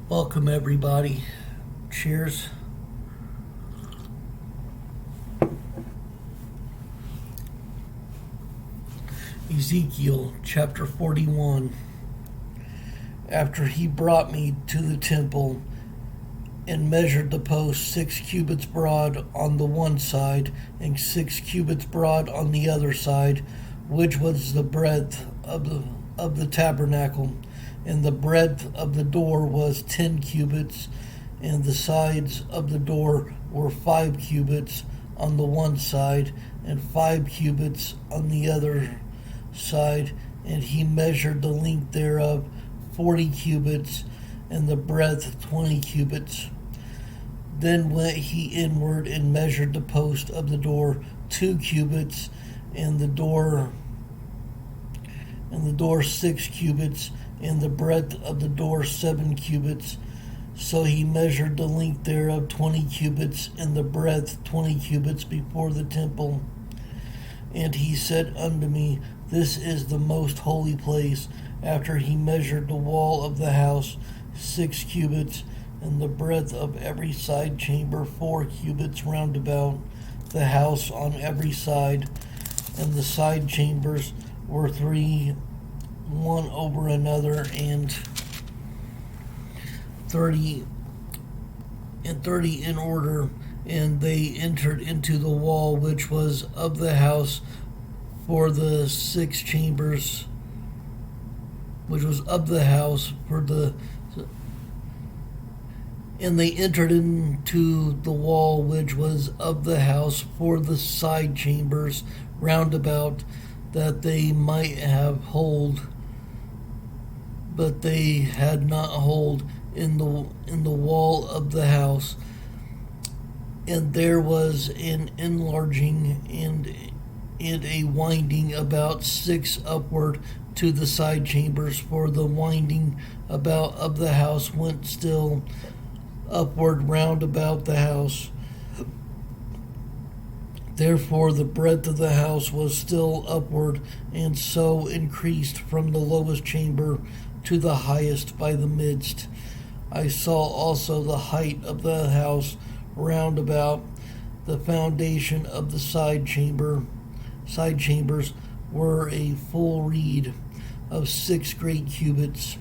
Welcome, everybody. Cheers. Ezekiel chapter 41. After he brought me to the temple and measured the post 6 cubits broad on the one side and 6 cubits broad on the other side, which was the breadth of the tabernacle, and the breadth of the door was 10 cubits, and the sides of the door were 5 cubits on the one side and 5 cubits on the other side. And he measured the length thereof 40 cubits, and the breadth 20 cubits. Then went he inward and measured the post of the door 2 cubits, and the door 6 cubits, and the breadth of the door 7 cubits. So he measured the length thereof 20 cubits, and the breadth 20 cubits before the temple. And he said unto me, This is the most holy place. After he measured the wall of the house 6 cubits, and the breadth of every side chamber 4 cubits round about the house on every side, and the side chambers were 3 one over another, and 30 in order. And they entered into the wall which was of the house for the 6 chambers, which was of the house for the. And they entered into the wall which was of the house for the side chambers round about, that they might have hold, but they had not hold in the wall of the house. And there was an enlarging and a winding about 6 upward to the side chambers, for the winding about of the house went still upward round about the house. Therefore the breadth of the house was still upward, and so increased from the lowest chamber to the highest by the midst. I saw also the height of the house round about the foundation of the side chambers were a full reed of 6 great cubits.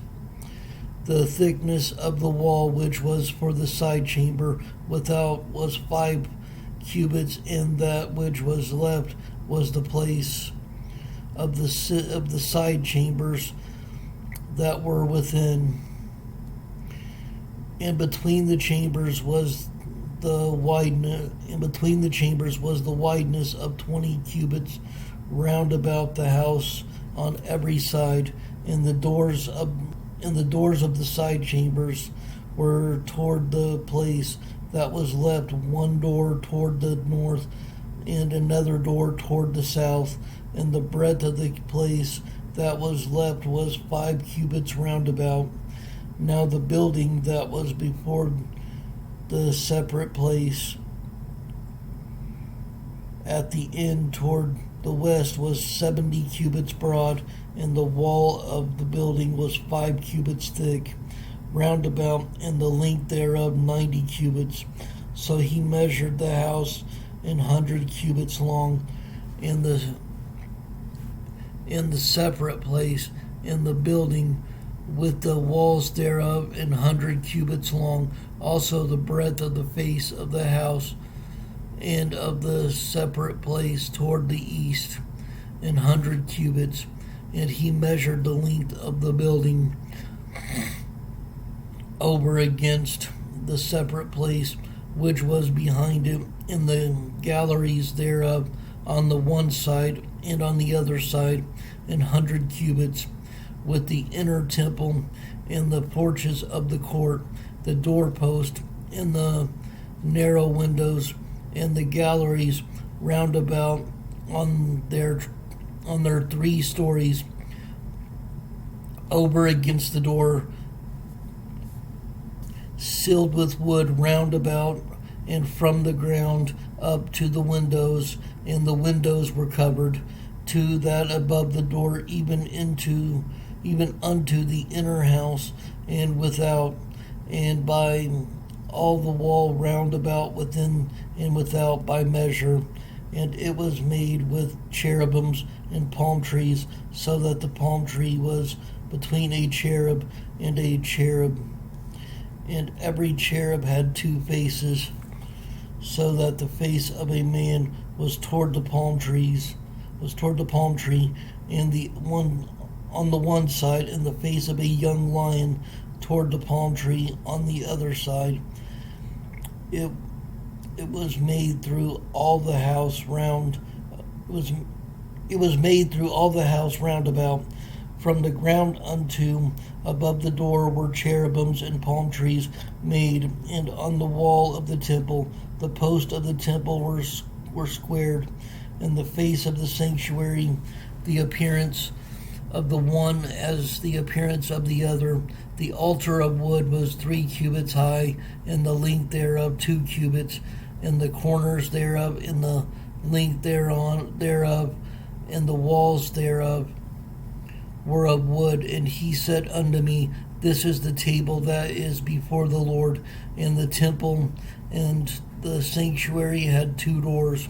The thickness of the wall which was for the side chamber without was 5 cubits, and that which was left was the place of the side chambers that were within. And between the chambers was the wideness of 20 cubits round about the house on every side, and the doors of the side chambers were toward the place that was left, one door toward the north and another door toward the south, and the breadth of the place that was left was 5 cubits round about. Now the building that was before the separate place at the end toward the west was 70 cubits broad, and the wall of the building was 5 cubits thick round about, and the length thereof 90 cubits. So he measured the house 100 cubits long, and the separate place in the building with the walls thereof 100 cubits long. Also the breadth of the face of the house and of the separate place toward the east 100 cubits. And he measured the length of the building over against the separate place which was behind it, in the galleries thereof on the one side and on the other side 100 cubits, with the inner temple and the porches of the court, the doorpost and the narrow windows, and the galleries round about on their 3 stories over against the door, sealed with wood round about, and from the ground up to the windows, and the windows were covered to that above the door, even unto the inner house and without, and by all the wall round about within and without by measure. And it was made with cherubims and palm trees, so that the palm tree was between a cherub and a cherub. And every cherub had two faces, so that the face of a man was toward the palm tree, and the one on the one side, and the face of a young lion toward the palm tree on the other side. It was made through all the house round. It was made through all the house round about. From the ground unto above the door were cherubims and palm trees made, and on the wall of the temple, the posts of the temple were squared, and the face of the sanctuary, the appearance of the one as the appearance of the other. The altar of wood was 3 cubits high, and the length thereof 2 cubits, and the corners thereof, and the length thereof, and the walls thereof were of wood. And he said unto me, This is the table that is before the Lord. And the temple and the sanctuary had 2 doors,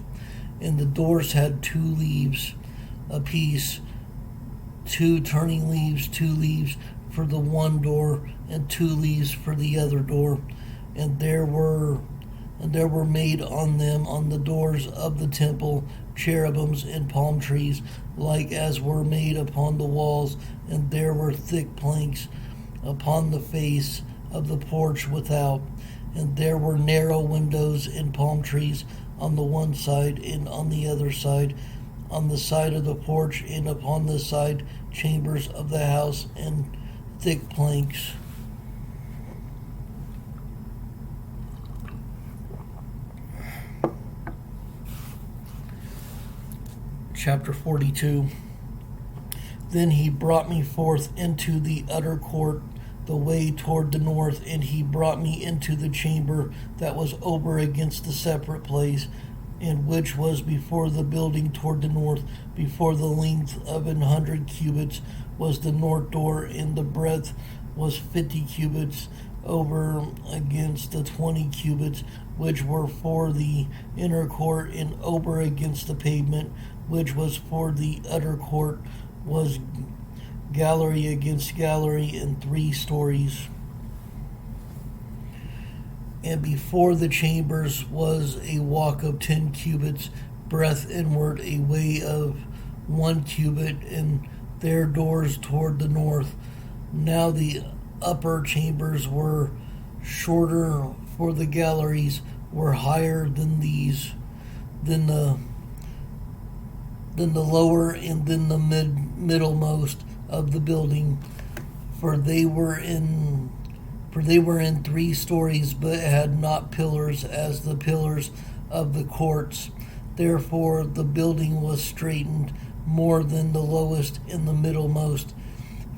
and the doors had 2 leaves apiece, 2 turning leaves, 2 leaves for the one door, and 2 leaves for the other door. And there were made on them, on the doors of the temple, cherubims and palm trees, like as were made upon the walls. And there were thick planks upon the face of the porch without. And there were narrow windows and palm trees on the one side and on the other side, on the side of the porch and upon the side chambers of the house, and thick planks. Chapter 42. Then he brought me forth into the utter court, the way toward the north, and he brought me into the chamber that was over against the separate place, and which was before the building toward the north. Before the length of 100 cubits was the north door, and the breadth was 50 cubits, over against the 20 cubits which were for the inner court, and over against the pavement which was for the utter court was gallery against gallery in 3 stories. And before the chambers was a walk of 10 cubits, breadth inward, a way of 1 cubit, and their doors toward the north. Now the upper chambers were shorter, for the galleries were higher than the lower and than the middlemost of the building, for they were in 3 stories, but had not pillars as the pillars of the courts. Therefore the building was straitened more than the lowest and the middlemost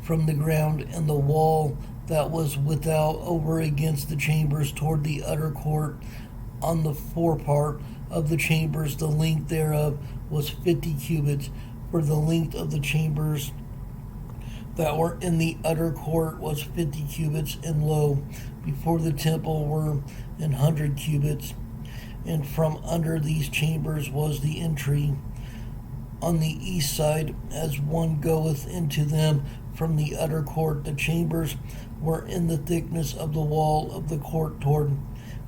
from the ground, and the wall that was without over against the chambers toward the utter court on the forepart of the chambers, the length thereof was 50 cubits. For the length of the chambers that were in the utter court was 50 cubits, and lo, before the temple were 100 cubits. And from under these chambers was the entry on the east side, as one goeth into them from the utter court. The chambers were in the thickness of the wall of the court toward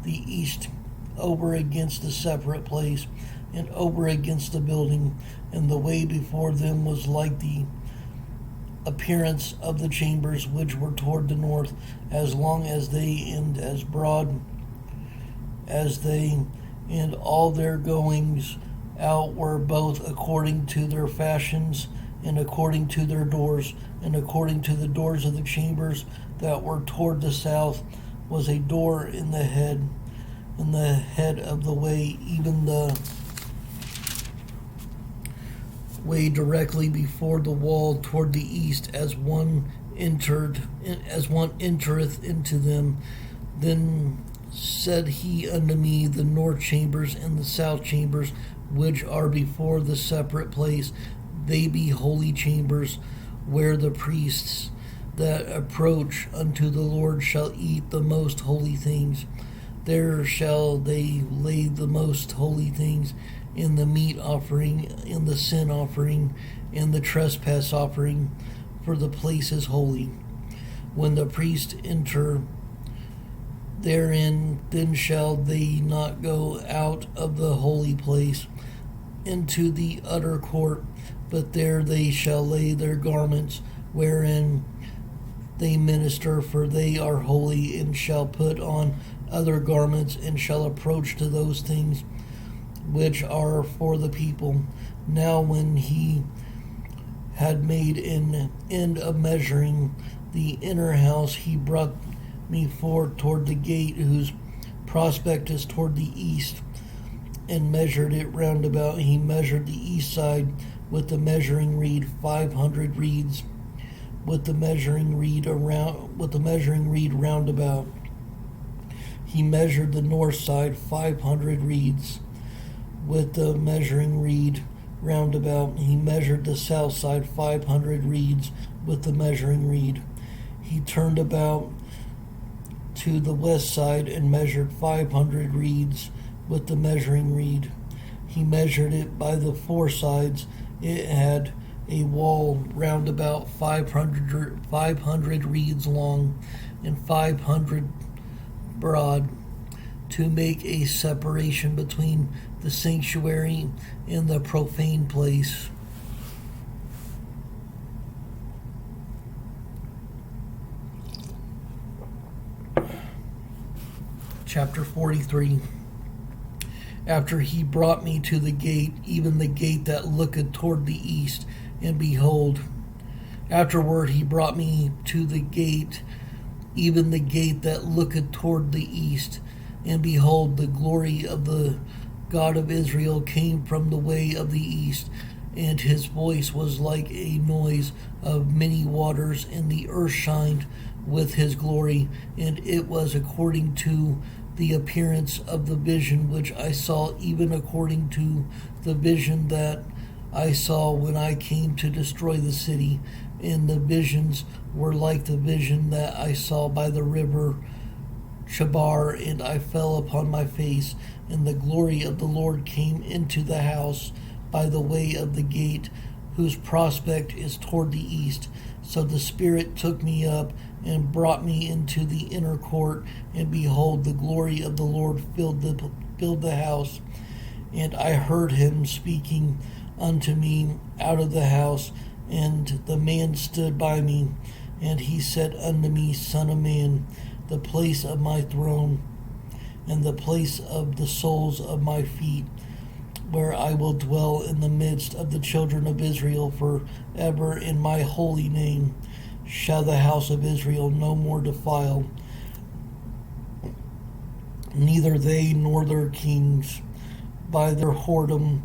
the east, over against the separate place, and over against the building. And the way before them was like the appearance of the chambers which were toward the north, as long as they, and as broad as they, and all their goings out were both according to their fashions, and according to their doors. And according to the doors of the chambers that were toward the south was a door in the head of the way, even the way directly before the wall toward the east, as one entereth into them. Then said he unto me, The north chambers and the south chambers, which are before the separate place, they be holy chambers, where the priests that approach unto the Lord shall eat the most holy things. There shall they lay the most holy things in the meat offering, in the sin offering, in the trespass offering, for the place is holy. When the priest enter therein, then shall they not go out of the holy place into the utter court, but there they shall lay their garments wherein they minister, for they are holy, and shall put on other garments, and shall approach to those things which are for the people. Now when he had made an end of measuring the inner house, he brought me forth toward the gate, whose prospect is toward the east, and measured it round about. He measured the east side with the measuring reed 500 reeds, with the measuring reed round about. He measured the north side 500 reeds, with the measuring reed round about. He measured the south side 500 reeds, with the measuring reed. He turned about to the west side and measured 500 reeds with the measuring reed. He measured it by the four sides. It had a wall round about 500 reeds long and 500 broad, to make a separation between the sanctuary and the profane place. Chapter 43. After he brought me to the gate, even the gate that looketh toward the east, and behold, afterward he brought me to the gate, even the gate that looketh toward the east, and behold, the glory of the God of Israel came from the way of the east, and his voice was like a noise of many waters, and the earth shined with his glory, and it was according to the appearance of the vision which I saw, even according to the vision that I saw when I came to destroy the city. And the visions were like the vision that I saw by the river Chabar, and I fell upon my face, and the glory of the Lord came into the house by the way of the gate, whose prospect is toward the east. So the Spirit took me up and brought me into the inner court, and behold, the glory of the Lord filled the house. And I heard him speaking unto me out of the house, and the man stood by me, and he said unto me, Son of man, the place of my throne, and the place of the soles of my feet, where I will dwell in the midst of the children of Israel forever, in my holy name shall the house of Israel no more defile, neither they nor their kings, by their whoredom,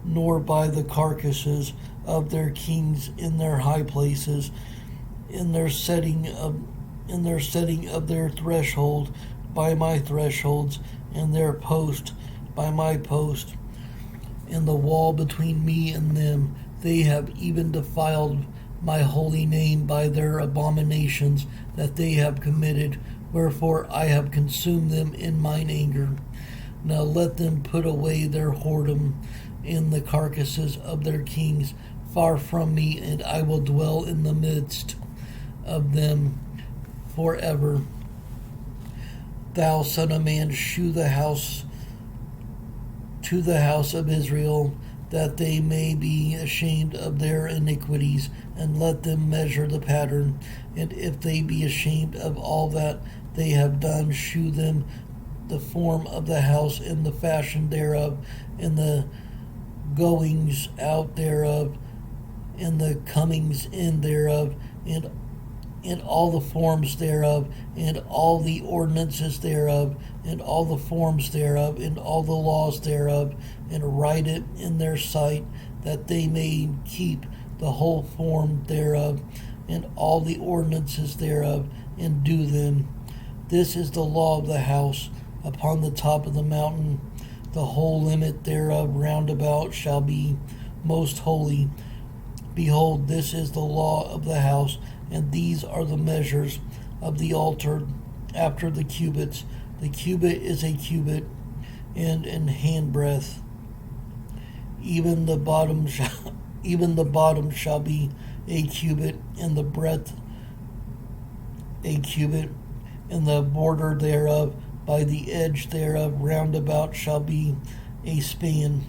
nor by the carcasses of their kings in their high places, in their setting of their threshold by my thresholds, and their post by my post, and the wall between me and them. They have even defiled my holy name by their abominations that they have committed, wherefore I have consumed them in mine anger. Now let them put away their whoredom in the carcasses of their kings far from me, and I will dwell in the midst of them forever. Thou son of man, shew the house to the house of Israel, that they may be ashamed of their iniquities, and let them measure the pattern. And if they be ashamed of all that they have done, shew them the form of the house, and the fashion thereof, and the goings out thereof, and the comings in thereof, and all the forms thereof, and all the ordinances thereof, and all the forms thereof, and all the laws thereof, and write it in their sight, that they may keep the whole form thereof, and all the ordinances thereof, and do them. This is the law of the house upon the top of the mountain. The whole limit thereof round about shall be most holy. Behold, this is the law of the house, And these are the measures of the altar after the cubits. The cubit is a cubit, and in handbreadth. Even the bottom shall be a cubit, and the breadth a cubit, and the border thereof by the edge thereof round about shall be a span.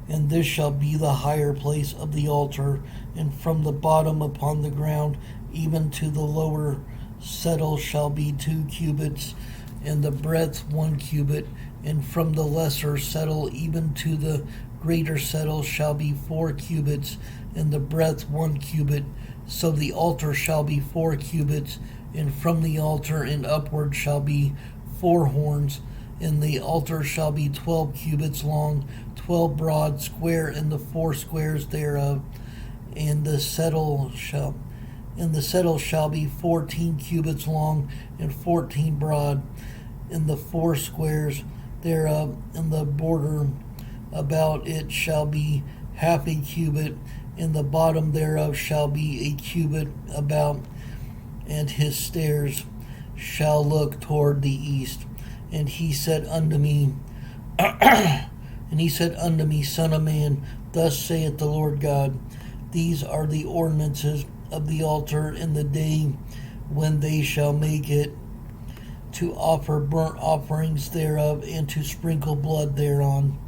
And this shall be the higher place of the altar, and from the bottom upon the ground even to the lower settle shall be 2 cubits, and the breadth 1 cubit, and from the lesser settle even to the greater settle shall be 4 cubits, and the breadth 1 cubit. So the altar shall be 4 cubits, and from the altar and upward shall be 4 horns, and the altar shall be 12 cubits long, 12 broad, square in the 4 squares thereof, and the settle shall be 14 cubits long and 14 broad, in the 4 squares thereof, and the border about it shall be half a cubit, and the bottom thereof shall be a cubit about, and his stairs shall look toward the east. And he said unto me, Son of man, thus saith the Lord God, these are the ordinances of the altar in the day when they shall make it, to offer burnt offerings thereof, and to sprinkle blood thereon.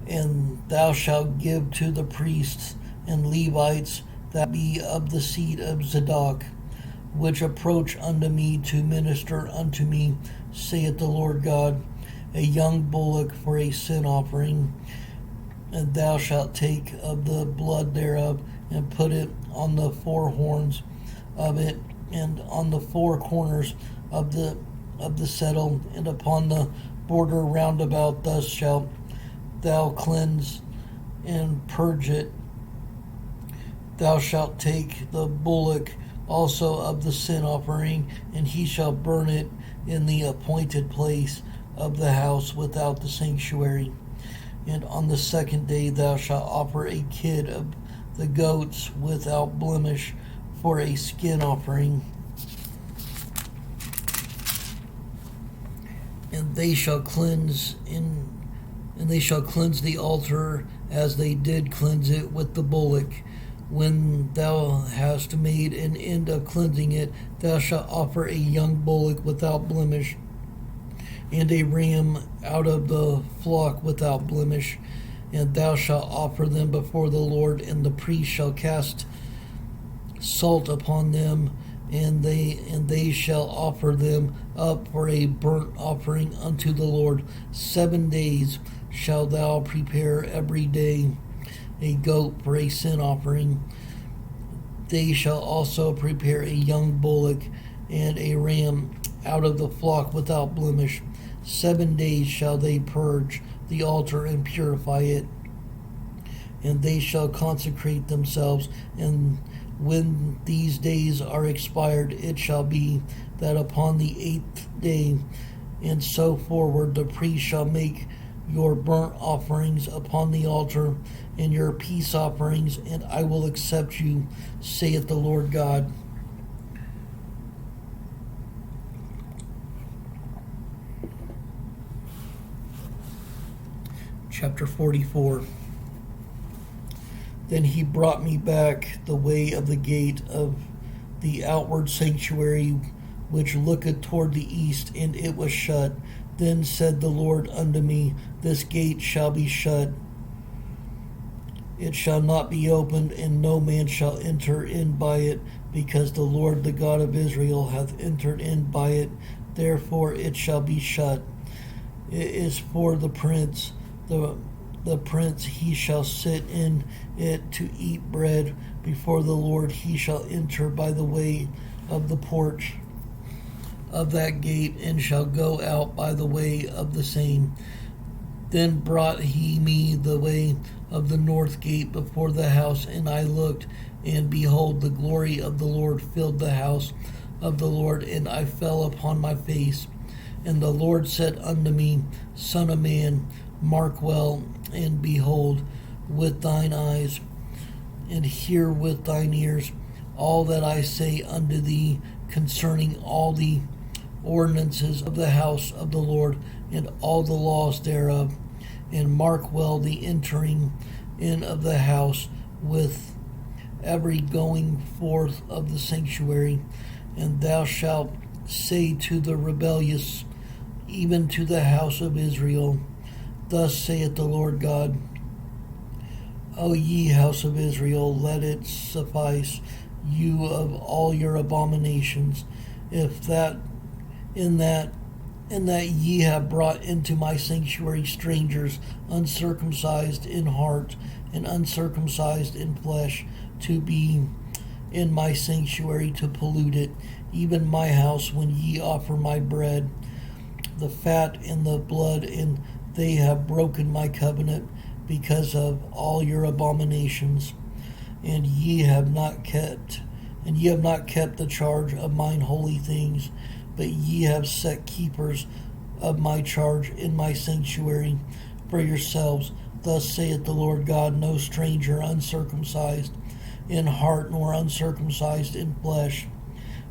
And thou shalt give to the priests and Levites that be of the seed of Zadok, which approach unto me to minister unto me, saith the Lord God, a young bullock for a sin offering. And thou shalt take of the blood thereof, and put it on the 4 horns of it, and on the 4 corners of the settle, and upon the border round about. Thus shalt thou cleanse and purge it. Thou shalt take the bullock also of the sin offering, and he shall burn it in the appointed place of the house without the sanctuary. And on the 2nd day thou shalt offer a kid of the goats without blemish for a skin offering. And they shall cleanse the altar as they did cleanse it with the bullock. When thou hast made an end of cleansing it, thou shalt offer a young bullock without blemish, and a ram out of the flock without blemish. And thou shalt offer them before the Lord, and the priest shall cast salt upon them, and they shall offer them up for a burnt offering unto the Lord. 7 days shalt thou prepare every day a goat for a sin offering. They shall also prepare a young bullock and a ram out of the flock without blemish. 7 days shall they purge the altar and purify it, and they shall consecrate themselves. And when these days are expired, it shall be that upon the 8th day and so forward the priest shall make your burnt offerings upon the altar and your peace offerings, and I will accept you, saith the Lord God. Chapter 44. Then he brought me back the way of the gate of the outward sanctuary, which looketh toward the east, and it was shut. Then said the Lord unto me, This gate shall be shut. It shall not be opened, and no man shall enter in by it, because the Lord the God of Israel hath entered in by it. Therefore it shall be shut. It is for the prince. The prince, he shall sit in it to eat bread before the Lord. He shall enter by the way of the porch of that gate, and shall go out by the way of the same. Then brought he me the way of the north gate before the house, and I looked, and behold, the glory of the Lord filled the house of the Lord, and I fell upon my face. And the Lord said unto me, Son of man, mark well, and behold with thine eyes, and hear with thine ears all that I say unto thee concerning all the ordinances of the house of the Lord, and all the laws thereof. And mark well the entering in of the house with every going forth of the sanctuary. And thou shalt say to the rebellious, even to the house of Israel, Thus saith the Lord God, O ye house of Israel, let it suffice you of all your abominations, if that in that ye have brought into my sanctuary strangers, uncircumcised in heart and uncircumcised in flesh, to be in my sanctuary to pollute it, even my house, when ye offer my bread, the fat and the blood, and they have broken my covenant because of all your abominations, and ye have not kept the charge of mine holy things, but ye have set keepers of my charge in my sanctuary for yourselves. Thus saith the Lord God, No stranger uncircumcised in heart nor uncircumcised in flesh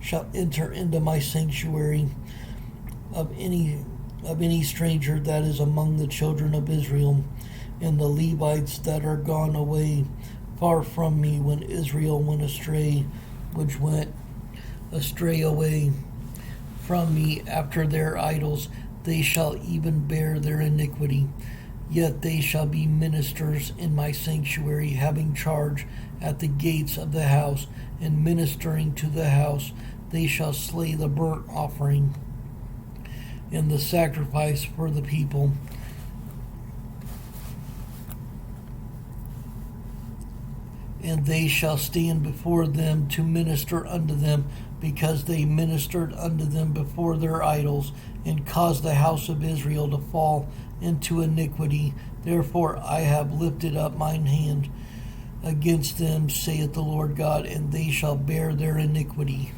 shall enter into my sanctuary of any stranger that is among the children of Israel, and the Levites that are gone away far from me when Israel went astray, which went astray away from me after their idols, they shall even bear their iniquity. Yet they shall be ministers in my sanctuary, having charge at the gates of the house, and ministering to the house. They shall slay the burnt offering and the sacrifice for the people. And they shall stand before them to minister unto them, because they ministered unto them before their idols, and caused the house of Israel to fall into iniquity. Therefore I have lifted up mine hand against them, saith the Lord God, and they shall bear their iniquity.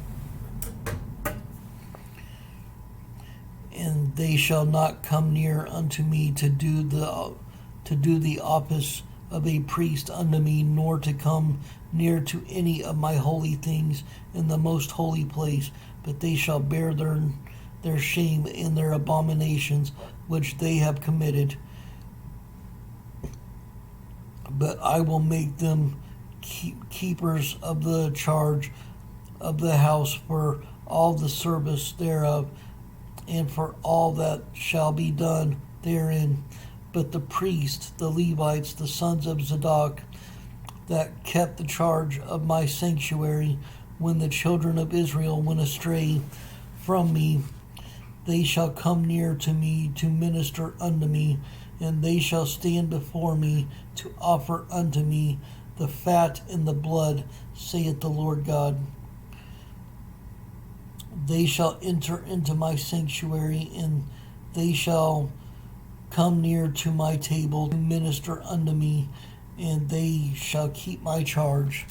And they shall not come near unto me to do the office of a priest unto me, nor to come near to any of my holy things in the most holy place, but they shall bear their shame in their abominations which they have committed. But I will make them keepers of the charge of the house for all the service thereof, and for all that shall be done therein. But the priests, the Levites, the sons of Zadok, that kept the charge of my sanctuary, when the children of Israel went astray from me, they shall come near to me to minister unto me, and they shall stand before me to offer unto me the fat and the blood, saith the Lord God. They shall enter into my sanctuary, and they shall come near to my table to minister unto me, and they shall keep my charge.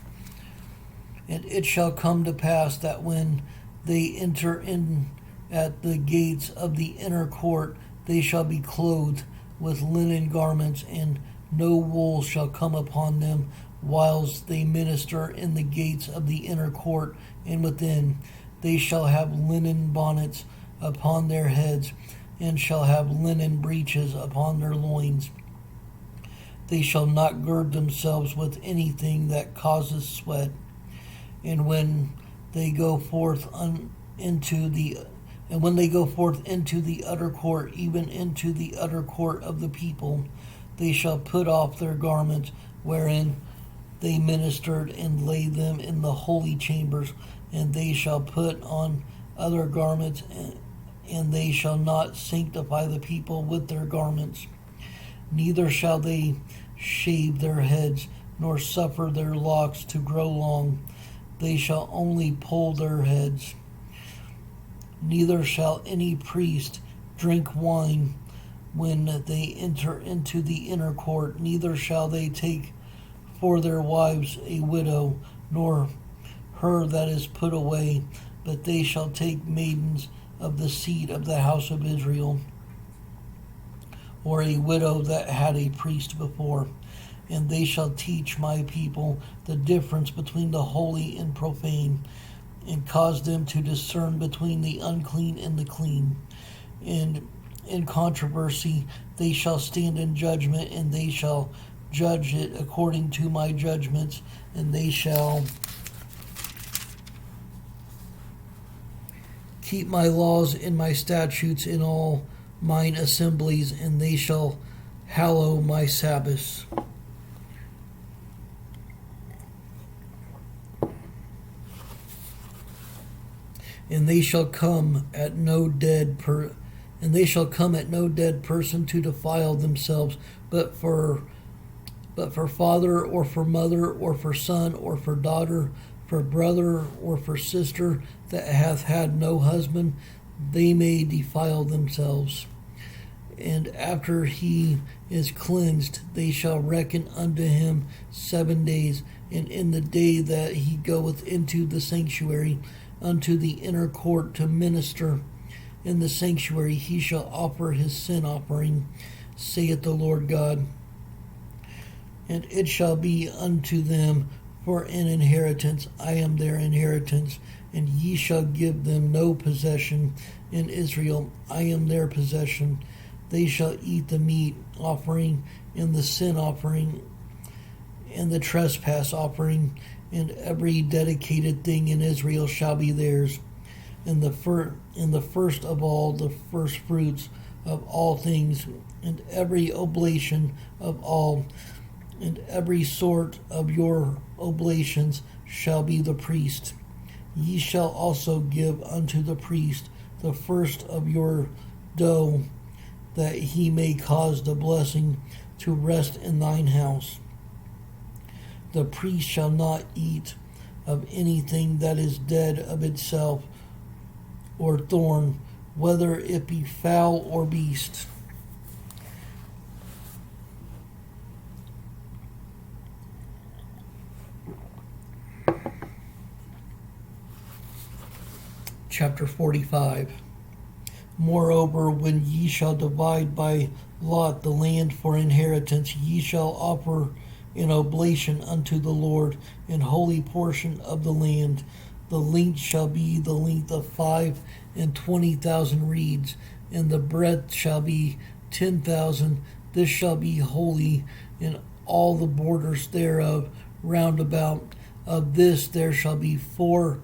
And it shall come to pass that when they enter in at the gates of the inner court, they shall be clothed with linen garments, and no wool shall come upon them, whilst they minister in the gates of the inner court. And within they shall have linen bonnets upon their heads, and shall have linen breeches upon their loins. They shall not gird themselves with anything that causes sweat. And when they go forth into the utter court, even into the utter court of the people, they shall put off their garments wherein they ministered, and lay them in the holy chambers, and they shall put on other garments, and they shall not sanctify the people with their garments. Neither shall they shave their heads, nor suffer their locks to grow long. They shall only pull their heads. Neither shall any priest drink wine when they enter into the inner court. Neither shall they take for their wives a widow, nor her that is put away, but they shall take maidens of the seed of the house of Israel, or a widow that had a priest before. and they shall teach my people the difference between the holy and profane, and cause them to discern between the unclean and the clean. And in controversy they shall stand in judgment, and they shall judge it according to my judgments, and they shall keep my laws and my statutes in all mine assemblies, and they shall hallow my Sabbaths. And they shall come at no dead person to defile themselves, but for father, or for mother, or for son, or for daughter, for brother, or for sister that hath had no husband, they may defile themselves. And after he is cleansed, they shall reckon unto him 7 days. And in the day that he goeth into the sanctuary, unto the inner court to minister in the sanctuary, he shall offer his sin offering, saith the Lord God. And it shall be unto them for an inheritance. I am their inheritance, and ye shall give them no possession in Israel. I am their possession. They shall eat the meat offering, and the sin offering, and the trespass offering, and every dedicated thing in Israel shall be theirs. And the first of all, the first fruits of all things, and every oblation of all, and every sort of your oblations shall be the priest. Ye shall also give unto the priest the first of your dough, that he may cause the blessing to rest in thine house. The priest shall not eat of anything that is dead of itself, or thorn, whether it be fowl or beast. Chapter 45. Moreover, when ye shall divide by lot the land for inheritance, ye shall offer an oblation unto the Lord, an holy portion of the land. The length shall be the length of 25,000 reeds, and the breadth shall be 10,000. This shall be holy, in all the borders thereof round about. Of this there shall be for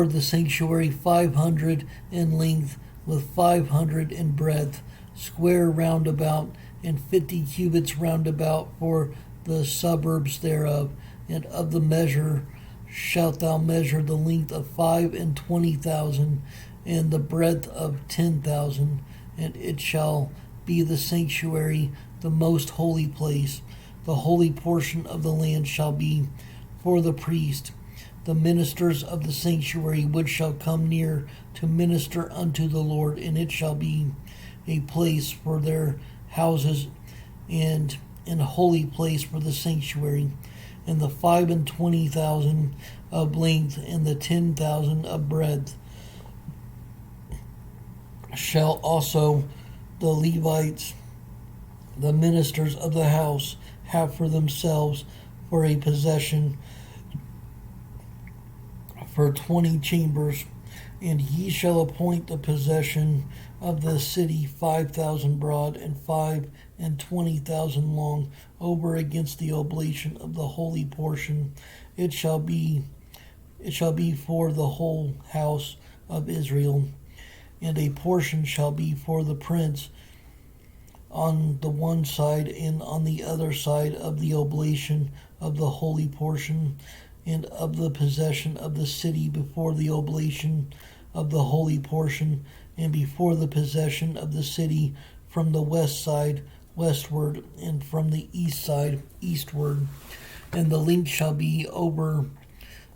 the sanctuary 500 in length, with 500 in breadth, square round about, and 50 cubits round about for the suburbs thereof. And of the measure shalt thou measure the length of 25,000, and the breadth of 10,000. And it shall be the sanctuary, the most holy place. The holy portion of the land shall be for the priest, the ministers of the sanctuary, which shall come near to minister unto the Lord. And it shall be a place for their houses, and a holy place for the sanctuary. And the 25,000 of length, and the 10,000 of breadth shall also the Levites, the ministers of the house, have for themselves for a possession, for 20 chambers. And ye shall appoint the possession of the city 5,000 broad, and 25,000 long, over against the oblation of the holy portion. It shall be for the whole house of Israel. And a portion shall be for the prince on the one side, and on the other side of the oblation of the holy portion, and of the possession of the city before the oblation of the holy portion, and before the possession of the city from the west side westward, and from the east side eastward. And the length shall be over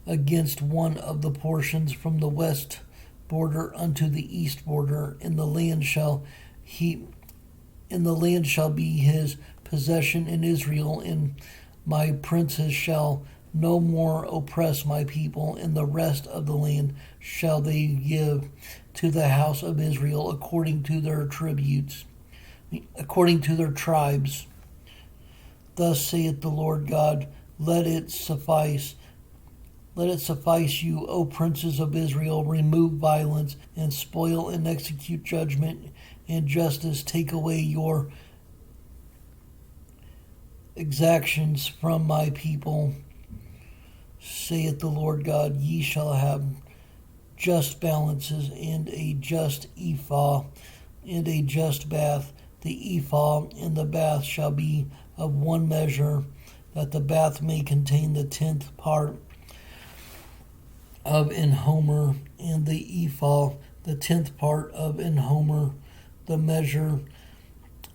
against one of the portions from the west border unto the east border. And the land shall be his possession in Israel, and my princes shall no more oppress my people, and the rest of the land shall they give to the house of Israel according to their tributes. according to their tribes. Thus saith the Lord God, let it suffice. Let it suffice you, O princes of Israel. Remove violence, and spoil, and execute judgment and justice. Take away your exactions from my people, saith the Lord God. Ye shall have just balances, and a just ephah, and a just bath. The ephah and the bath shall be of one measure, that the bath may contain the 10th part of an homer, and the ephah the 10th part of an homer. The measure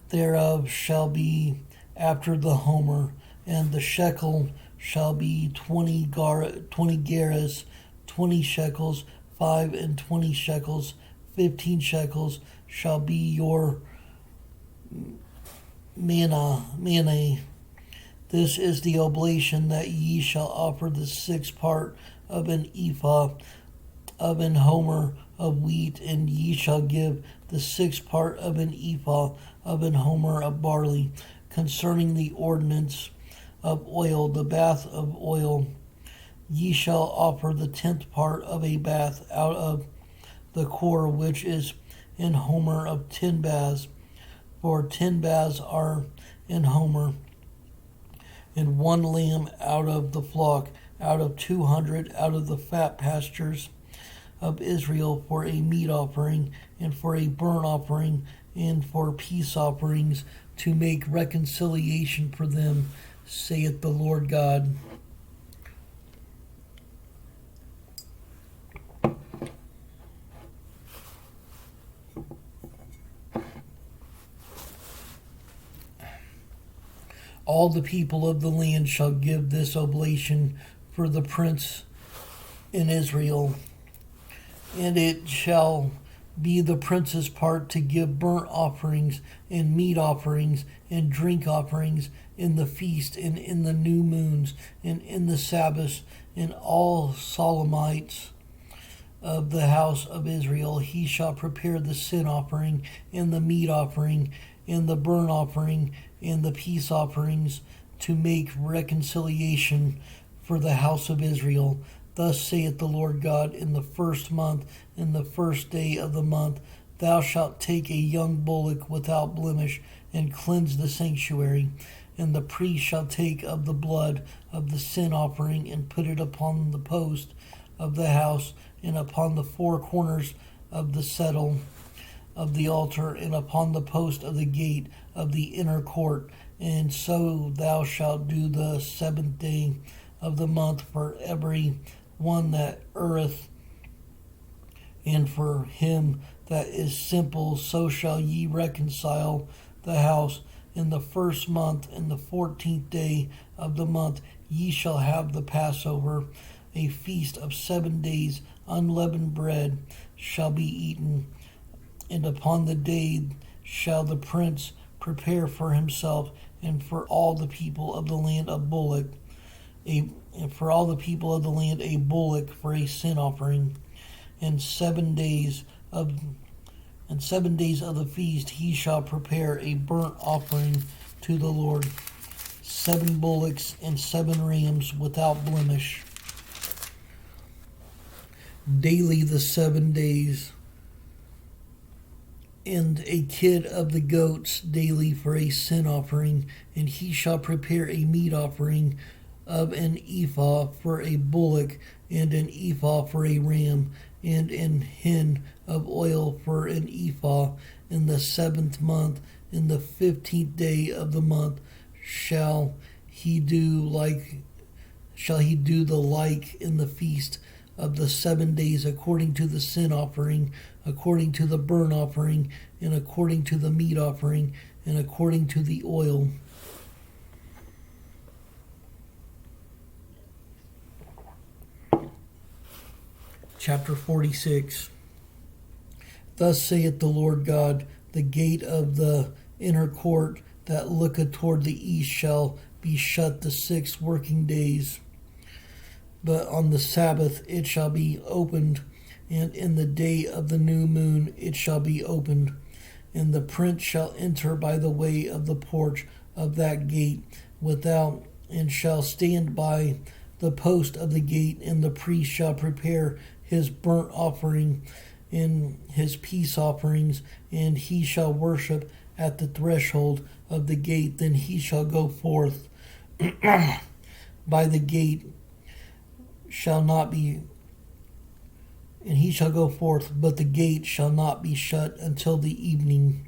thereof shall be after the homer, and the shekel shall be 20 gerahs, 20 shekels, 25 shekels, 15 shekels shall be your manna. This is the oblation that ye shall offer the 6th part of an ephah of an homer of wheat, and ye shall give the 6th part of an ephah of an homer of barley. Concerning the ordinance of oil, the bath of oil, ye shall offer the 10th part of a bath out of the core, which is an homer of 10 baths, for 10 baths are an homer, and 1 lamb out of the flock, out of 200 out of the fat pastures of Israel, for a meat offering, and for a burnt offering, and for peace offerings, to make reconciliation for them, saith the Lord God. All the people of the land shall give this oblation for the prince in Israel, and it shall be the prince's part to give burnt offerings and meat offerings and drink offerings in the feast and in the new moons and in the Sabbaths, and all solemnities of the house of Israel. He shall prepare the sin offering and the meat offering and the burnt offering and the peace offerings, to make reconciliation for the house of Israel. Thus saith the Lord God, in the 1st month, in the 1st day of the month, thou shalt take a young bullock without blemish, and cleanse the sanctuary. And the priest shall take of the blood of the sin offering, and put it upon the post of the house, and upon the 4 corners of the settle of the altar, and upon the post of the gate of the inner court. And so thou shalt do the 7th day of the month for every one that erreth, and for him that is simple. So shall ye reconcile the house. In the 1st month, in the 14th day of the month, ye shall have the Passover, a feast of 7 days. Unleavened bread shall be eaten, and upon the day shall the prince prepare for himself and for all the people of the land a bullock, and for all the people of the land a bullock for a sin offering. And 7 days of the feast he shall prepare a burnt offering to the Lord, 7 bullocks and 7 rams without blemish. Daily the 7 days, and a kid of the goats daily for a sin offering. And he shall prepare a meat offering of an ephah for a bullock, and an ephah for a ram, and an hin of oil for an ephah. In the 7th month, in the 15th day of the month, shall he do the like in the feast of the 7 days, according to the sin offering, according to the burnt offering, and according to the meat offering, and according to the oil. Chapter 46. Thus saith the Lord God, the gate of the inner court that looketh toward the east shall be shut the 6 working days, but on the Sabbath it shall be opened, and in the day of the new moon it shall be opened. And the prince shall enter by the way of the porch of that gate without, and shall stand by the post of the gate. And the priest shall prepare his burnt offering and his peace offerings, and he shall worship at the threshold of the gate. Then he shall go forth by the gate shall not be, and he shall go forth, but the gate shall not be shut until the evening.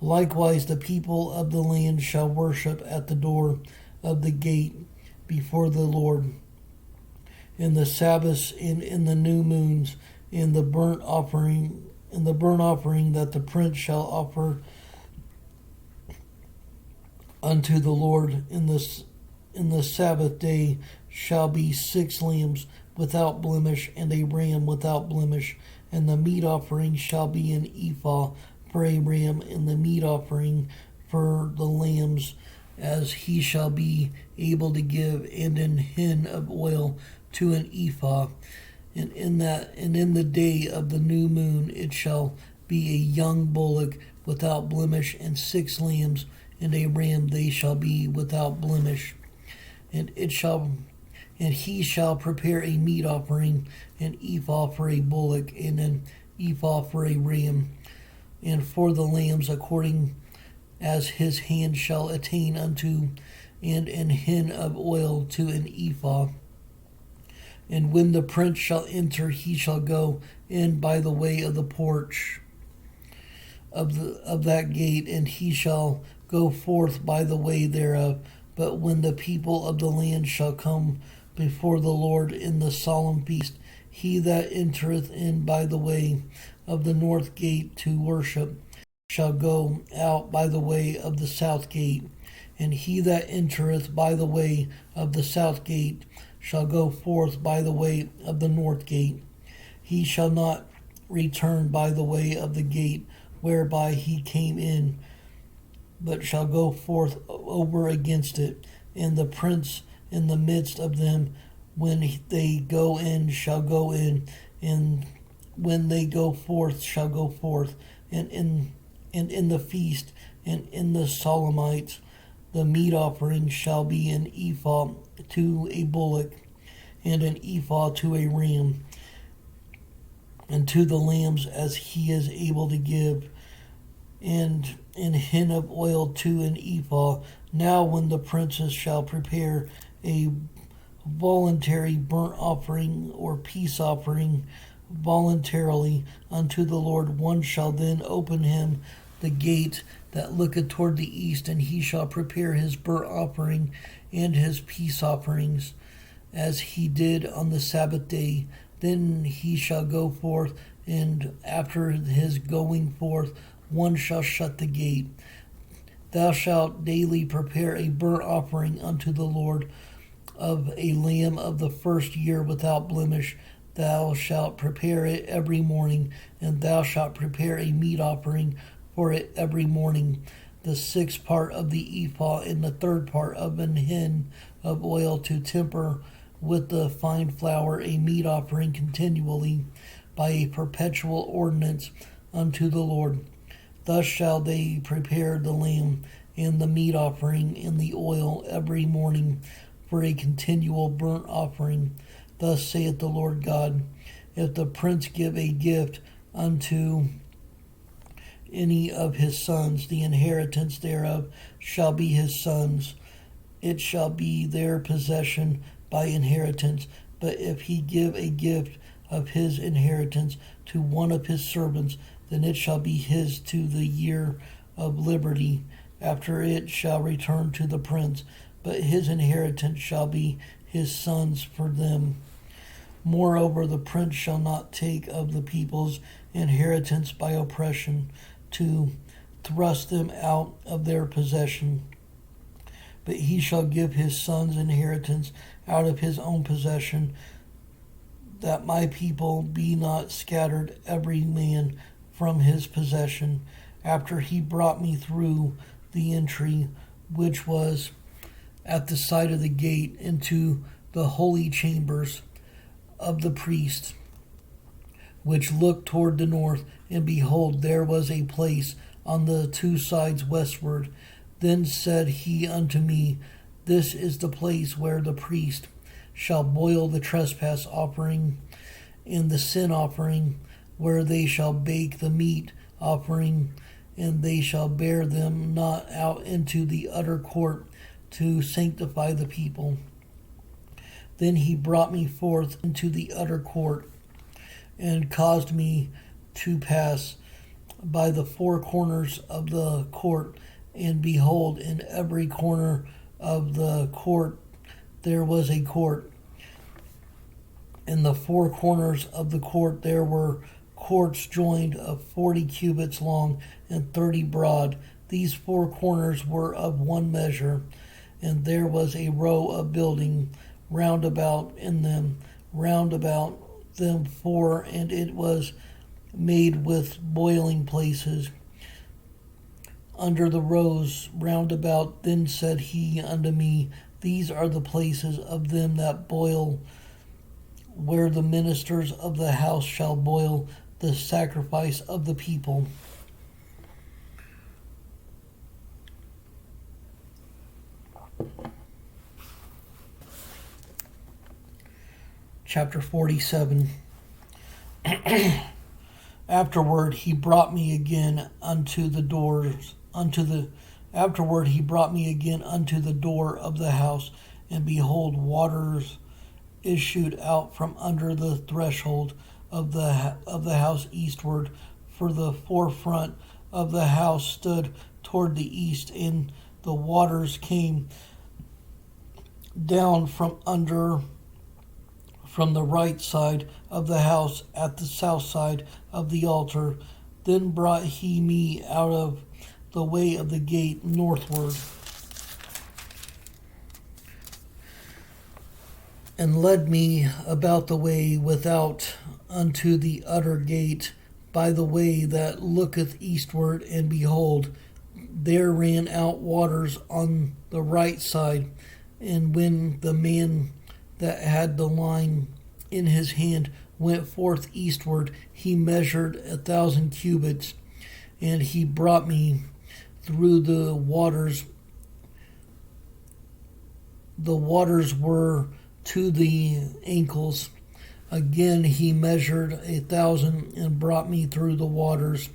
Likewise, the people of the land shall worship at the door of the gate before the Lord in the Sabbaths and in the new moons, in the burnt offering, that the prince shall offer unto the Lord in the Sabbath day shall be 6 lambs without blemish, and a ram without blemish. And the meat offering shall be an ephah for a ram, and the meat offering for the lambs, as he shall be able to give, and an hin of oil to an ephah. And in the day of the new moon it shall be a young bullock without blemish, and 6 lambs and a ram, they shall be without blemish. And he shall prepare a meat offering, an ephah for a bullock, and an ephah for a ram, and for the lambs according as his hand shall attain unto, and an hin of oil to an ephah. And when the prince shall enter, he shall go in by the way of the porch of that gate, and he shall go forth by the way thereof. But when the people of the land shall come before the Lord in the solemn feast, he that entereth in by the way of the north gate to worship shall go out by the way of the south gate. And he that entereth by the way of the south gate shall go forth by the way of the north gate. He shall not return by the way of the gate whereby he came in, but shall go forth over against it. And the prince in the midst of them, when they go in, shall go in, and when they go forth, shall go forth. And in the feast and in the Solomonites, the meat offering shall be an ephah to a bullock, and an ephah to a ram, and to the lambs as he is able to give, and an hin of oil to an ephah. Now when the princes shall prepare a voluntary burnt offering or peace offering voluntarily unto the Lord, one shall then open him the gate that looketh toward the east, and he shall prepare his burnt offering and his peace offerings, as he did on the Sabbath day. Then he shall go forth, and after his going forth, one shall shut the gate. Thou shalt daily prepare a burnt offering unto the Lord of a lamb of the first year without blemish. Thou shalt prepare it every morning, and thou shalt prepare a meat offering for it every morning, the 6th part of the ephah, and the 3rd part of an hin of oil to temper with the fine flour, a meat offering continually by a perpetual ordinance unto the Lord. Thus shall they prepare the lamb and the meat offering and the oil every morning for a continual burnt offering. Thus saith the Lord God, if the prince give a gift unto any of his sons, the inheritance thereof shall be his sons. It shall be their possession by inheritance. But if he give a gift of his inheritance to one of his servants, then it shall be his to the year of liberty. After it shall return to the prince, but his inheritance shall be his sons for them. Moreover, the prince shall not take of the people's inheritance by oppression, to thrust them out of their possession. But he shall give his son's inheritance out of his own possession, that my people be not scattered every man from his possession. After he brought me through the entry, which was at the side of the gate, into the holy chambers of the priest, which looked toward the north, and behold, there was a place on the two sides westward. Then said he unto me, This is the place where the priest shall boil the trespass offering and the sin offering, where they shall bake the meat offering, and they shall bear them not out into the utter court to sanctify the people. Then he brought me forth into the utter court, and caused me to pass by the four corners of the court, and behold, in every corner of the court there was a court. In the four corners of the court there were courts joined of 40 cubits long and 30 broad. These four corners were of one measure, and there was a row of building round about them four, and it was made with boiling places under the rows round about. Then said he unto me, These are the places of them that boil, where the ministers of the house shall boil the sacrifice of the people. Chapter 47. Afterward he brought me again unto the door of the house, and behold, waters issued out from under the threshold of the house eastward, for the forefront of the house stood toward the east, and the waters came down from the right side of the house at the south side of the altar. Then brought he me out of the way of the gate northward, and led me about the way without unto the utter gate, by the way that looketh eastward, and behold, there ran out waters on the right side. And when the man that had the line in his hand went forth eastward, he measured 1,000 cubits, and he brought me through the waters. The waters were to the ankles. Again he measured 1,000 and brought me through the waters.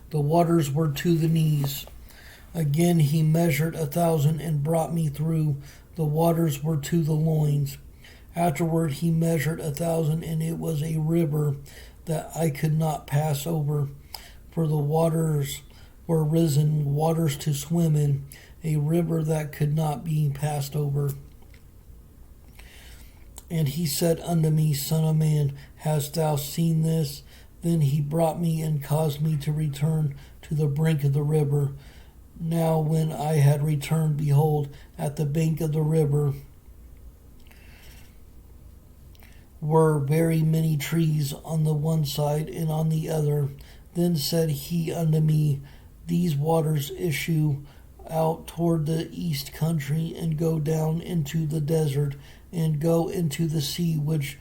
The waters were to the knees. Again he measured 1,000 and brought me through. The waters were to the loins. Afterward he measured 1,000, and it was a river that I could not pass over, for the waters were risen, waters to swim in, a river that could not be passed over. And he said unto me, Son of man, hast thou seen this? Then he brought me and caused me to return to the brink of the river. Now when I had returned, behold, at the bank of the river were very many trees on the one side and on the other. Then said he unto me, These waters issue out toward the east country, and go down into the desert, and go into the sea, which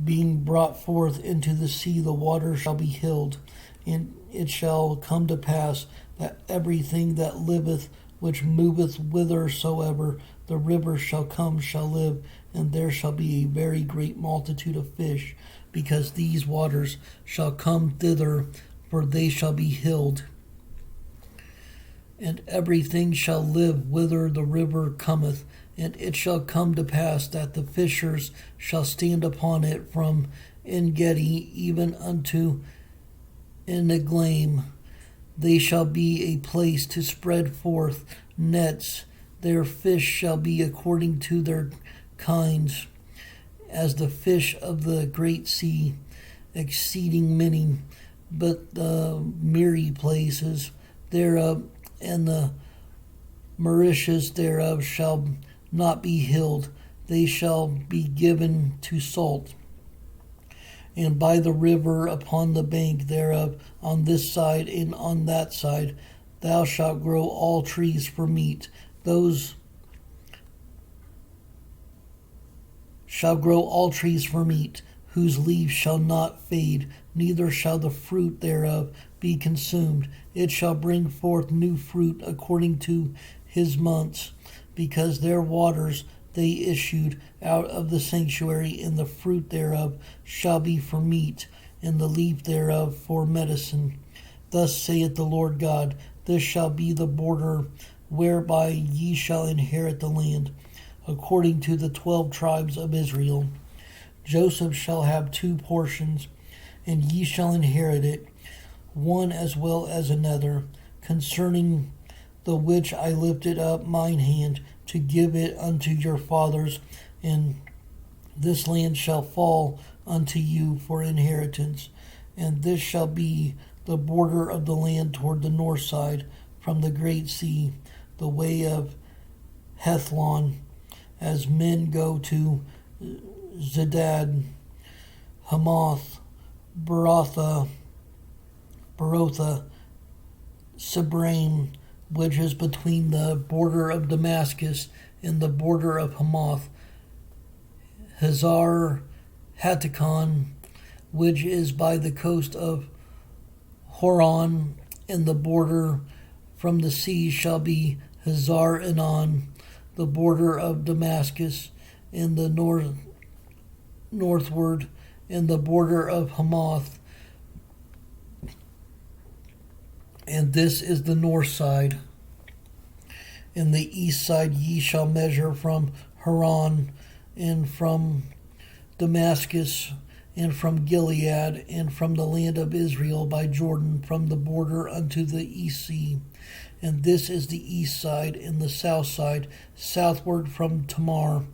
being brought forth into the sea, the waters shall be hilled. And it shall come to pass that everything that liveth, which moveth whithersoever the river shall come, shall live, and there shall be a very great multitude of fish, because these waters shall come thither, for they shall be hilled. And everything shall live whither the river cometh, and it shall come to pass that the fishers shall stand upon it from En-gedi even unto Eneglaim. They shall be a place to spread forth nets. Their fish shall be according to their kinds, as the fish of the great sea, exceeding many. But the merry places thereof and the marishes thereof shall not be hilled. They shall be given to salt. And by the river upon the bank thereof, on this side and on that side, thou shalt grow all trees for meat. Those shall grow all trees for meat. whose leaves shall not fade, neither shall the fruit thereof be consumed. It shall bring forth new fruit according to his months, because their waters they issued out of the sanctuary, and the fruit thereof shall be for meat, and the leaf thereof for medicine. Thus saith the Lord God, this shall be the border whereby ye shall inherit the land, according to the 12 tribes of Israel. Joseph shall have 2 portions, and ye shall inherit it, one as well as another, concerning the which I lifted up mine hand to give it unto your fathers, and this land shall fall unto you for inheritance. And this shall be the border of the land toward the north side, from the great sea, the way of Hethlon, as men go to Zedad, Hamath, Berotha, Sibraim, which is between the border of Damascus and the border of Hamath, Hazar Hattikon, which is by the coast of Horon, and the border from the sea shall be Hazar Enon, the border of Damascus, in the northward, and the border of Hamath. And this is the north side. In the east side ye shall measure from Haran, and from Damascus, and from Gilead, and from the land of Israel by Jordan, from the border unto the east sea. And this is the east side, and the south side, southward from Tamar,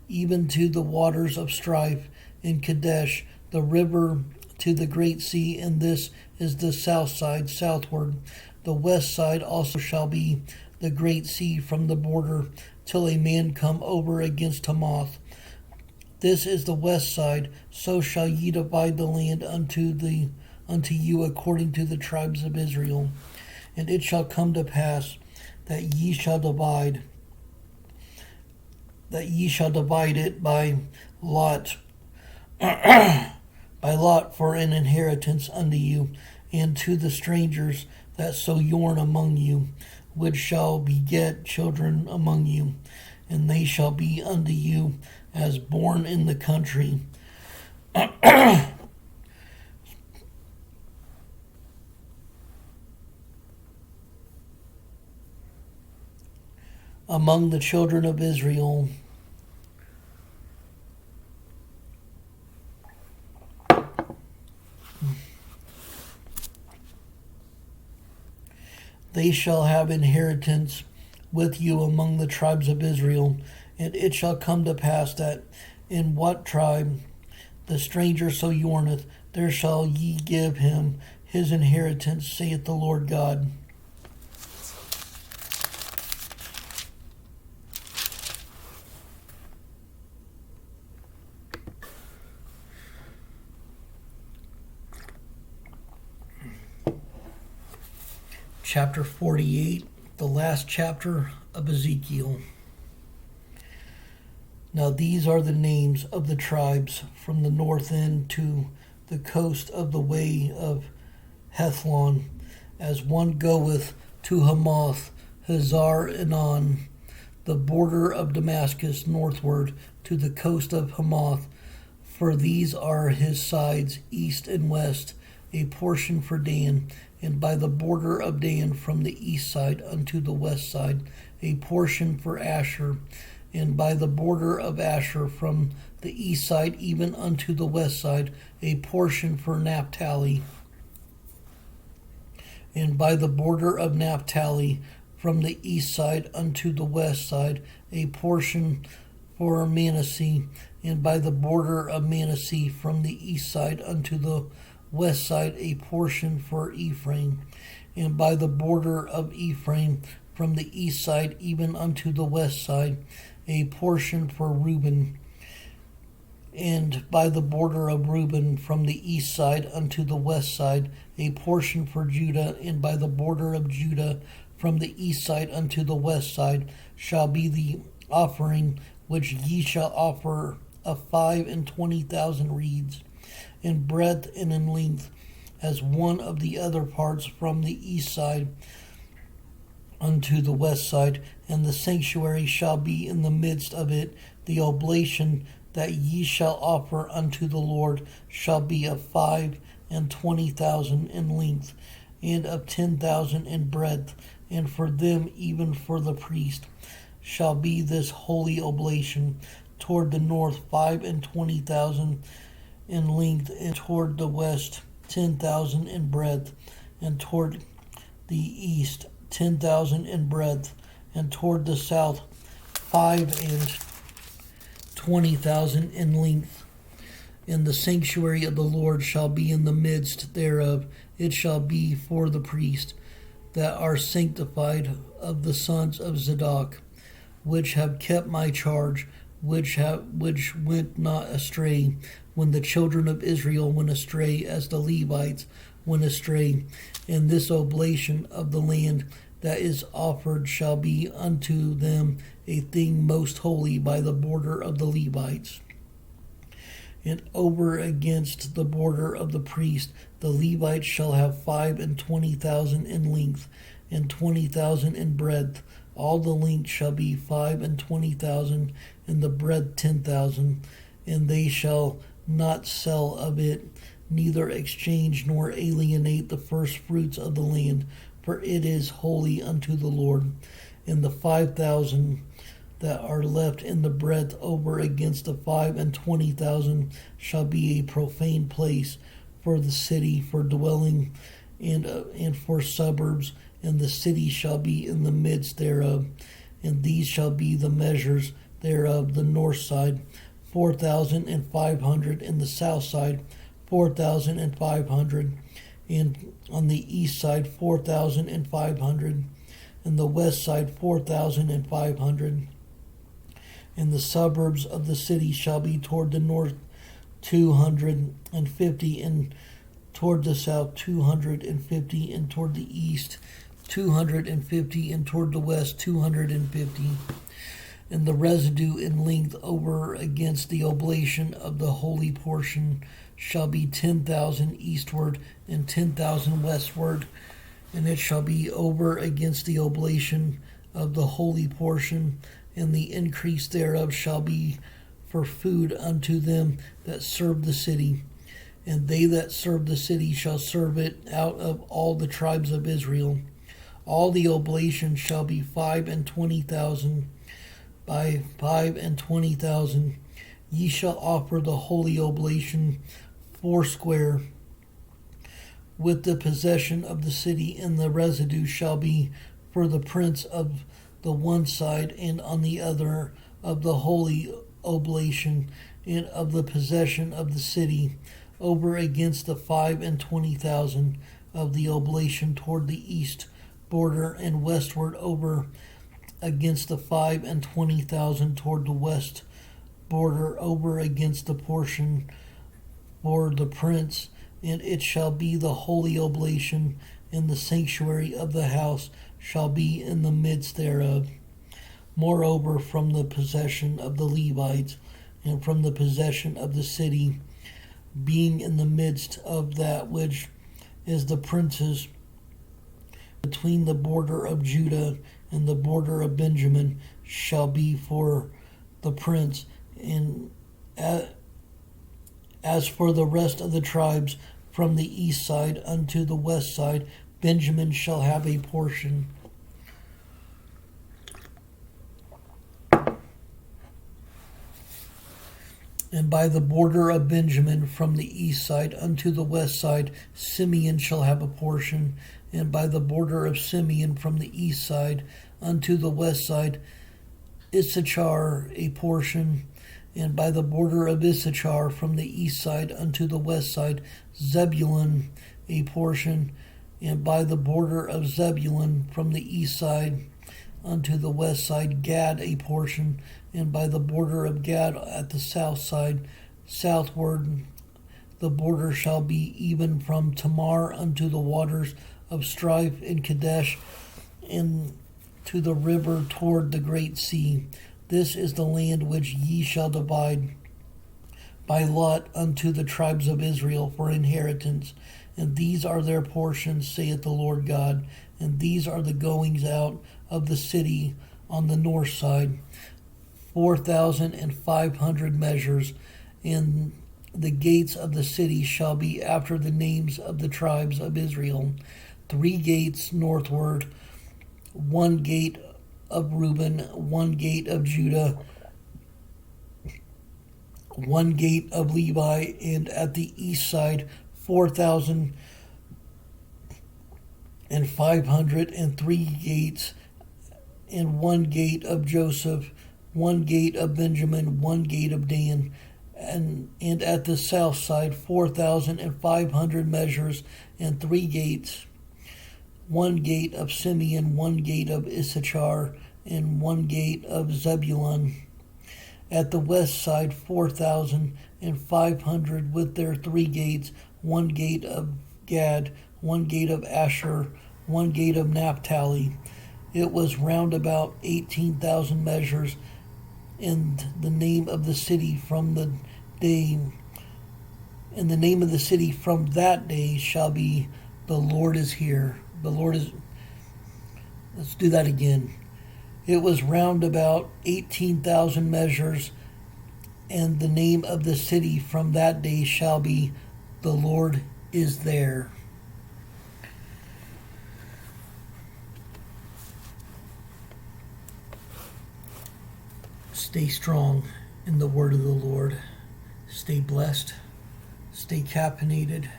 even to the waters of strife, in Kadesh, the river to the great sea, and this is the south side, southward. The west side also shall be the great sea from the border, till a man come over against Hamath. This is the west side, so shall ye divide the land unto you according to the tribes of Israel. And it shall come to pass that ye shall divide it by lot, by lot for an inheritance unto you, and to the strangers that sojourn among you, which shall beget children among you, and they shall be unto you as born in the country. Among the children of Israel, they shall have inheritance with you among the tribes of Israel. And it shall come to pass that in what tribe the stranger sojourneth, there shall ye give him his inheritance, saith the Lord God. Chapter 48, the last chapter of Ezekiel. Now these are the names of the tribes from the north end to the coast of the way of Hethlon, as one goeth to Hamath, Hazar Enon, the border of Damascus northward to the coast of Hamath. For these are his sides, east and west, a portion for Dan, and by the border of Dan from the east side unto the west side, a portion for Asher, and by the border of Asher from the east side even unto the west side, a portion for Naphtali, and by the border of Naphtali from the east side unto the west side, a portion for Manasseh, and by the border of Manasseh from the east side unto the west side, a portion for Ephraim, and by the border of Ephraim from the east side even unto the west side, a portion for Reuben, and by the border of Reuben from the east side unto the west side, a portion for Judah, and by the border of Judah from the east side unto the west side shall be the offering which ye shall offer of 25,000 reeds, in breadth and in length, as one of the other parts from the east side unto the west side. And the sanctuary shall be in the midst of it. The oblation that ye shall offer unto the Lord shall be of 25,000 in length, and of 10,000 in breadth. And for them, even for the priest, shall be this holy oblation. Toward the north 25,000 in length, and toward the west 10,000 in breadth, and toward the east 10,000 in breadth, and toward the south 25,000 in length. And the sanctuary of the Lord shall be in the midst thereof. It shall be for the priests that are sanctified of the sons of Zadok, which have kept my charge, which went not astray, when the children of Israel went astray, as the Levites went astray. And this oblation of the land that is offered shall be unto them a thing most holy by the border of the Levites. And over against the border of the priest, the Levites shall have 25,000 in length, and 20,000 in breadth. All the length shall be 25,000, and the breadth 10,000. And they shall not sell of it, neither exchange nor alienate the first fruits of the land, for it is holy unto the Lord. And the 5,000 that are left in the breadth over against the 25,000 shall be a profane place for the city, for dwelling, and for suburbs, and the city shall be in the midst thereof. And these shall be the measures thereof: the north side 4,500, and the south side 4,500, and on the east side 4,500, and the west side 4,500. And the suburbs of the city shall be toward the north 250, and toward the south 250, and toward the east 250, and toward the west 250. And the residue in length over against the oblation of the holy portion shall be 10,000 eastward, and 10,000 westward. And it shall be over against the oblation of the holy portion, and the increase thereof shall be for food unto them that serve the city. And they that serve the city shall serve it out of all the tribes of Israel. All the oblations shall be 25,000 by 25,000. Ye shall offer the holy oblation foursquare with the possession of the city, and the residue shall be for the prince of the one side, and on the other of the holy oblation, and of the possession of the city, over against the 25,000 of the oblation toward the east border, and westward over against the 25,000 toward the west border, over against the portion for the prince. And it shall be the holy oblation, and the sanctuary of the house shall be in the midst thereof. Moreover, from the possession of the Levites, and from the possession of the city, being in the midst of that which is the prince's, between the border of Judah and the border of Benjamin, shall be for the prince. And as for the rest of the tribes, from the east side unto the west side, Benjamin shall have a portion. And by the border of Benjamin, from the east side unto the west side, Simeon shall have a portion. And by the border of Simeon, from the east side unto the west side, Issachar a portion. And by the border of Issachar, from the east side unto the west side, Zebulun a portion. And by the border of Zebulun, from the east side unto the west side, Gad a portion. And by the border of Gad at the south side, southward, the border shall be even from Tamar unto the waters of strife in Kadesh, and to the river toward the great sea. This is the land which ye shall divide. by lot unto the tribes of Israel for inheritance. And these are their portions, saith the Lord God. And these are the goings out of the city on the north side, 4,500 measures. And the gates of the city shall be after the names of the tribes of Israel. 3 gates northward, 1 gate of Reuben, 1 gate of Judah, 1 gate of Levi, and at the east side 4,503 gates, and 1 gate of Joseph, 1 gate of Benjamin, 1 gate of Dan, and at the south side 4,500 measures, and 3 gates, 1 gate of Simeon, 1 gate of Issachar, and 1 gate of Zebulun. At the west side 4,500 with their 3 gates, 1 gate of Gad, 1 gate of Asher, 1 gate of Naphtali. It was round about 18,000 measures. And the name of the city from the day, and the name of the city from that day shall be, the Lord is here. The Lord is. Let's do that again. It was round about 18,000 measures, and the name of the city from that day shall be, the Lord is there. Stay strong in the word of the Lord. Stay blessed. Stay caffeinated.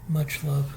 Much love.